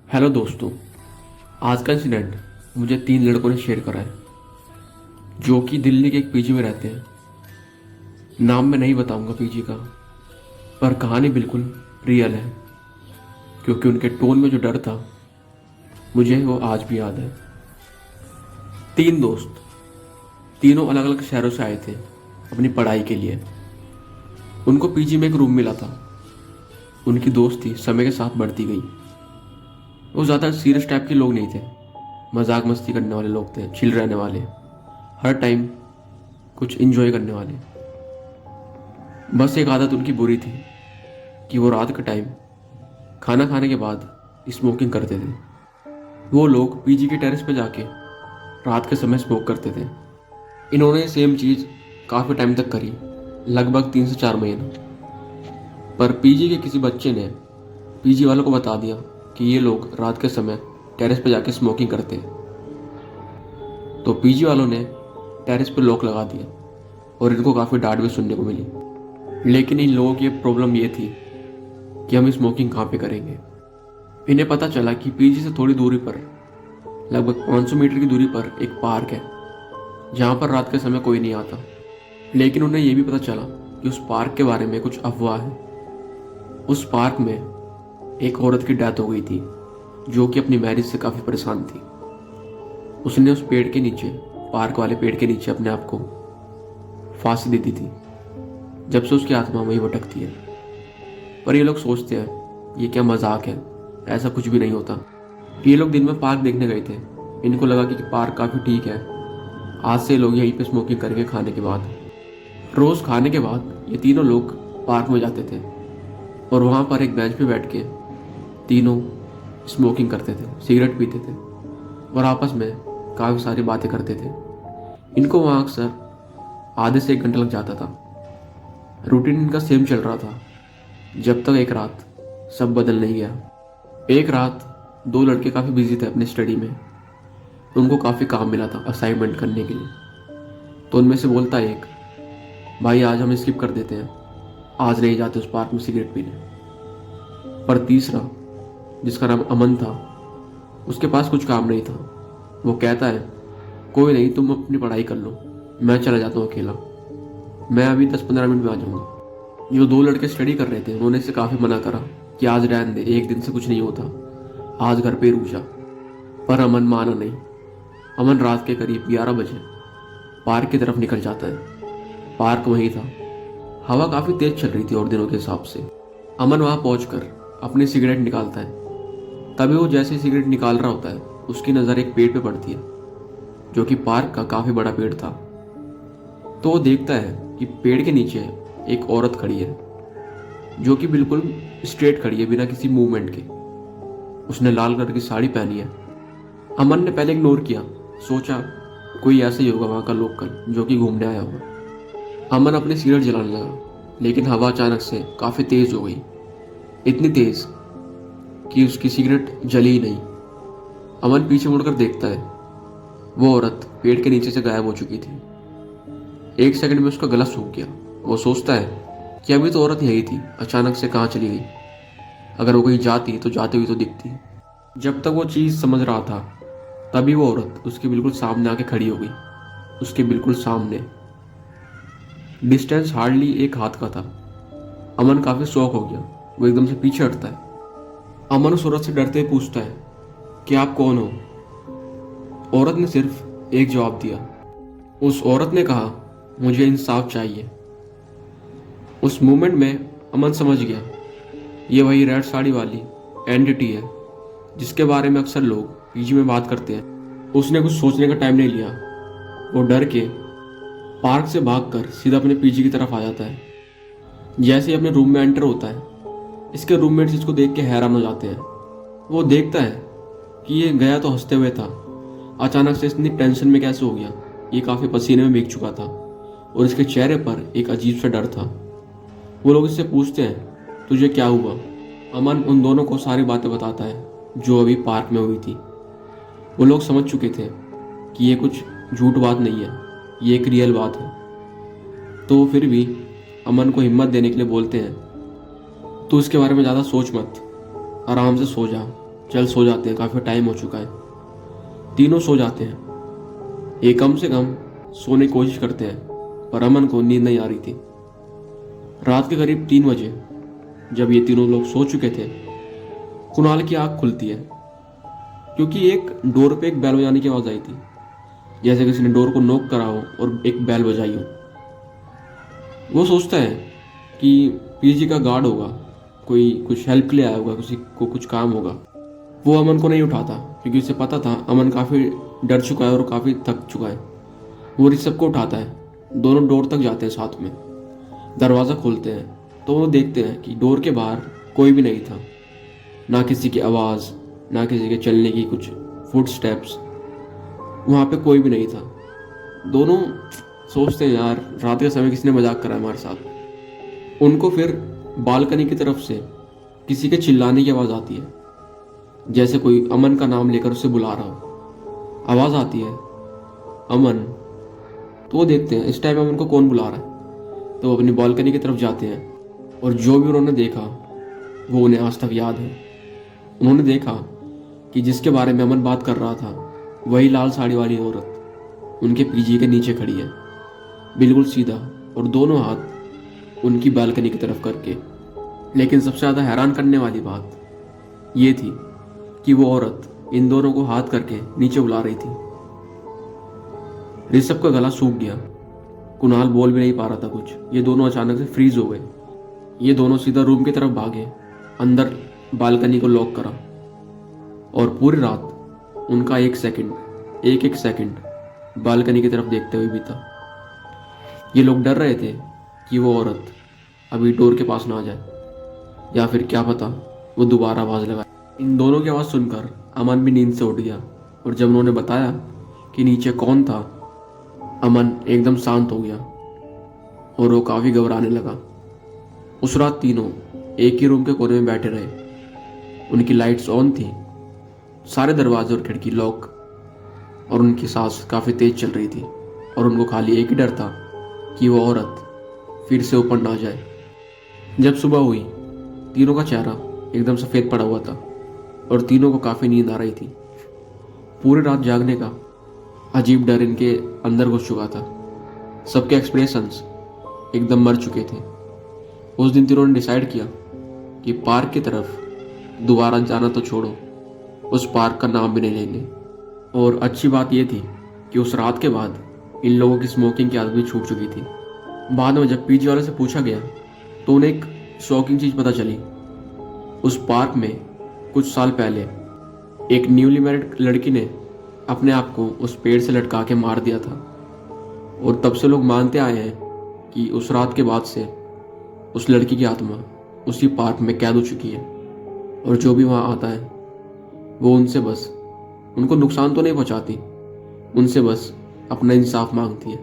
Hello दोस्तों। आज का इंसिडेंट मुझे 3 लड़कों ने शेयर करा है जो कि दिल्ली के एक पीजी में रहते हैं। नाम मैं नहीं बताऊंगा पीजी का, पर कहानी बिल्कुल रियल है क्योंकि उनके टोन में जो डर था मुझे वो आज भी याद है। 3 दोस्त, तीनों अलग अलग शहरों से आए थे अपनी पढ़ाई के लिए। उनको पीजी में एक रूम मिला था। उनकी दोस्ती समय के साथ बढ़ती गई। वो ज़्यादा सीरियस टाइप के लोग नहीं थे, मजाक मस्ती करने वाले लोग थे, चिल रहने वाले, हर टाइम कुछ इंजॉय करने वाले। बस एक आदत उनकी बुरी थी कि वो रात के टाइम खाना खाने के बाद स्मोकिंग करते थे। वो लोग पीजी के टेरेस पे जाके रात के समय स्मोक करते थे। इन्होंने सेम चीज़ काफ़ी टाइम तक करी, लगभग 3 से 4 महीने। पर पीजी के किसी बच्चे ने पीजी वालों को बता दिया कि ये लोग रात के समय टेरेस पे जाके स्मोकिंग करते हैं। तो पीजी वालों ने टेरेस पे लॉक लगा दिया और इनको काफ़ी डांट भी सुनने को मिली। लेकिन इन लोगों की प्रॉब्लम ये थी कि हम स्मोकिंग कहाँ पे करेंगे। इन्हें पता चला कि पीजी से थोड़ी दूरी पर, लगभग 500 मीटर की दूरी पर एक पार्क है जहाँ पर रात के समय कोई नहीं आता। लेकिन उन्हें यह भी पता चला कि उस पार्क के बारे में कुछ अफवाह है। उस पार्क में एक औरत की डेथ हो गई थी जो कि अपनी मैरिज से काफ़ी परेशान थी। उसने उस पेड़ के नीचे, पार्क वाले पेड़ के नीचे अपने आप को फांसी दे दी थी। जब से उसकी आत्मा वहीं भटकती है। पर ये लोग सोचते हैं ये क्या मजाक है, ऐसा कुछ भी नहीं होता। ये लोग दिन में पार्क देखने गए थे। इनको लगा कि पार्क काफ़ी ठीक है। आज से लोग यहीं पे स्मोकिंग करेंगे खाने के बाद। रोज़ खाने के बाद ये तीनों लोग पार्क में जाते थे और वहाँ पर एक बेंच पे बैठ के तीनों स्मोकिंग करते थे, सिगरेट पीते थे और आपस में काफ़ी सारी बातें करते थे। इनको वहाँ अक्सर आधे से 1 घंटा लग जाता था। रूटीन इनका सेम चल रहा था जब तक एक रात सब बदल नहीं गया। एक रात 2 लड़के काफ़ी बिजी थे अपने स्टडी में। उनको काफ़ी काम मिला था असाइनमेंट करने के लिए। तो उनमें से बोलता एक, भाई आज हम स्किप कर देते हैं, आज नहीं जाते उस पार्क में सिगरेट पीने। पर तीसरा, जिसका नाम अमन था, उसके पास कुछ काम नहीं था। वो कहता है, कोई नहीं, तुम अपनी पढ़ाई कर लो, मैं चला जाता हूँ अकेला, मैं अभी 10-15 मिनट में आ जाऊँगा। जो 2 लड़के स्टडी कर रहे थे उन्होंने इसे काफ़ी मना करा कि आज रहने दे, एक दिन से कुछ नहीं होता, आज घर पे रुक जा। पर अमन माना नहीं। अमन रात के करीब 11 बजे पार्क की तरफ निकल जाता है। पार्क वहीं था। हवा काफ़ी तेज चल रही थी और दिनों के हिसाब से। अमन वहाँ पहुंचकर अपनी सिगरेट निकालता है। तभी वो जैसे ही सिगरेट निकाल रहा होता है उसकी नज़र एक पेड़ पे पड़ती है जो कि पार्क का काफ़ी बड़ा पेड़ था। तो वो देखता है कि पेड़ के नीचे एक औरत खड़ी है जो कि बिल्कुल स्ट्रेट खड़ी है बिना किसी मूवमेंट के। उसने लाल कलर की साड़ी पहनी है। अमन ने पहले इग्नोर किया, सोचा कोई ऐसा ही होगा वहाँ का लोकल जो कि घूमने आया होगा। अमन अपनी सिगरेट जलाने लगा, लेकिन हवा अचानक से काफ़ी तेज़ हो गई। इतनी तेज़ कि उसकी सिगरेट जली ही नहीं। अमन पीछे मुड़कर देखता है, वो औरत पेड़ के नीचे से गायब हो चुकी थी। 1 सेकंड में उसका गला सूख गया। वो सोचता है कि अभी तो औरत यही थी, अचानक से कहाँ चली गई। अगर वो कहीं जाती तो जाते हुए तो दिखती। जब तक वो चीज़ समझ रहा था तभी वो औरत उसके बिल्कुल सामने आके खड़ी हो गई, उसके बिल्कुल सामने। डिस्टेंस हार्डली 1 हाथ का था। अमन काफ़ी शॉक हो गया। वो एकदम से पीछे हटता है। अमन उस औरत से डरते हुए पूछता है कि आप कौन हो। औरत ने सिर्फ एक जवाब दिया। उस औरत ने कहा, मुझे इंसाफ चाहिए। उस मोमेंट में अमन समझ गया ये वही रेड साड़ी वाली एंटिटी है जिसके बारे में अक्सर लोग पीजी में बात करते हैं। उसने कुछ सोचने का टाइम नहीं लिया। वो डर के पार्क से भागकर सीधा अपने पीजी की तरफ आ जाता है। जैसे ही अपने रूम में एंटर होता है, इसके रूममेट्स इसको देख के हैरान हो जाते हैं। वो देखता है कि ये गया तो हंसते हुए था, अचानक से इतनी टेंशन में कैसे हो गया। ये काफ़ी पसीने में भीग चुका था और इसके चेहरे पर एक अजीब सा डर था। वो लोग इससे पूछते हैं, तुझे क्या हुआ। अमन उन दोनों को सारी बातें बताता है जो अभी पार्क में हुई थी। वो लोग समझ चुके थे कि ये कुछ झूठ बात नहीं है, ये एक रियल बात है। तो फिर भी अमन को हिम्मत देने के लिए बोलते हैं, तू इसके बारे में ज़्यादा सोच मत, आराम से सो जा, चल सो जाते हैं, काफ़ी टाइम हो चुका है। तीनों सो जाते हैं। ये कम से कम सोने की कोशिश करते हैं, पर अमन को नींद नहीं आ रही थी। रात के करीब 3 बजे जब ये तीनों लोग सो चुके थे, कुणाल की आँख खुलती है क्योंकि एक डोर पे एक बेल बजाने की आवाज़ आई थी, जैसे किसी ने डोर को नॉक करा हो और एक बेल बजाई हो। वो सोचता है कि पीजी का गार्ड होगा, कोई कुछ हेल्प के लिए आया होगा, किसी को कुछ काम होगा। वो अमन को नहीं उठाता क्योंकि उसे पता था अमन काफ़ी डर चुका है और काफ़ी थक चुका है। वो ऋषभ को उठाता है। दोनों डोर तक जाते हैं साथ में। दरवाज़ा खोलते हैं तो वो देखते हैं कि डोर के बाहर कोई भी नहीं था, ना किसी की आवाज़, ना किसी के चलने की कुछ फुट स्टेप्स। वहाँ पे कोई भी नहीं था। दोनों सोचते हैं यार रात के समय किसने मजाक करा हमारे साथ। उनको फिर बालकनी की तरफ से किसी के चिल्लाने की आवाज़ आती है, जैसे कोई अमन का नाम लेकर उसे बुला रहा हो। आवाज़ आती है अमन। तो वो देखते हैं इस टाइम अमन को कौन बुला रहा है। तो वो अपनी बालकनी की तरफ जाते हैं और जो भी उन्होंने देखा वो उन्हें आज तक याद है। उन्होंने देखा कि जिसके बारे में अमन बात कर रहा था वही लाल साड़ी वाली औरत उनके पीजी के नीचे खड़ी है, बिल्कुल सीधा, और दोनों हाथ उनकी बालकनी की तरफ करके। लेकिन सबसे ज़्यादा हैरान करने वाली बात ये थी कि वो औरत इन दोनों को हाथ करके नीचे बुला रही थी। ऋषभ का गला सूख गया। कुणाल बोल भी नहीं पा रहा था कुछ। ये दोनों अचानक से फ्रीज हो गए। ये दोनों सीधा रूम की तरफ भागे, अंदर बालकनी को लॉक करा, और पूरी रात उनका एक एक सेकंड बालकनी की तरफ देखते हुए बीता। ये लोग डर रहे थे कि वो औरत अभी डोर के पास ना आ जाए, या फिर क्या पता वो दोबारा आवाज़ लगाए। इन दोनों की आवाज़ सुनकर अमन भी नींद से उठ गया, और जब उन्होंने बताया कि नीचे कौन था, अमन एकदम शांत हो गया और वो काफ़ी घबराने लगा। उस रात तीनों एक ही रूम के कोने में बैठे रहे। उनकी लाइट्स ऑन थी, सारे दरवाजे और खिड़की लॉक, और उनकी सांस काफ़ी तेज चल रही थी, और उनको खाली एक ही डर था कि वो औरत फिर से ऊपर ना जाए। जब सुबह हुई, तीनों का चेहरा एकदम सफ़ेद पड़ा हुआ था और तीनों को काफ़ी नींद आ रही थी। पूरी रात जागने का अजीब डर इनके अंदर घुस चुका था। सबके एक्सप्रेशंस एकदम मर चुके थे। उस दिन तीनों ने डिसाइड किया कि पार्क की तरफ दोबारा जाना तो छोड़ो, उस पार्क का नाम भी नहीं लेंगे। और अच्छी बात यह थी कि उस रात के बाद इन लोगों की स्मोकिंग की आदत भी छूट चुकी थी। बाद में जब पीजी वाले से पूछा गया तो उन्हें एक शॉकिंग चीज़ पता चली। उस पार्क में कुछ साल पहले एक न्यूली मैरिड लड़की ने अपने आप को उस पेड़ से लटका के मार दिया था, और तब से लोग मानते आए हैं कि उस रात के बाद से उस लड़की की आत्मा उसी पार्क में कैद हो चुकी है, और जो भी वहाँ आता है वो उनसे बस, उनको नुकसान तो नहीं पहुँचाती, उनसे बस अपना इंसाफ मांगती है।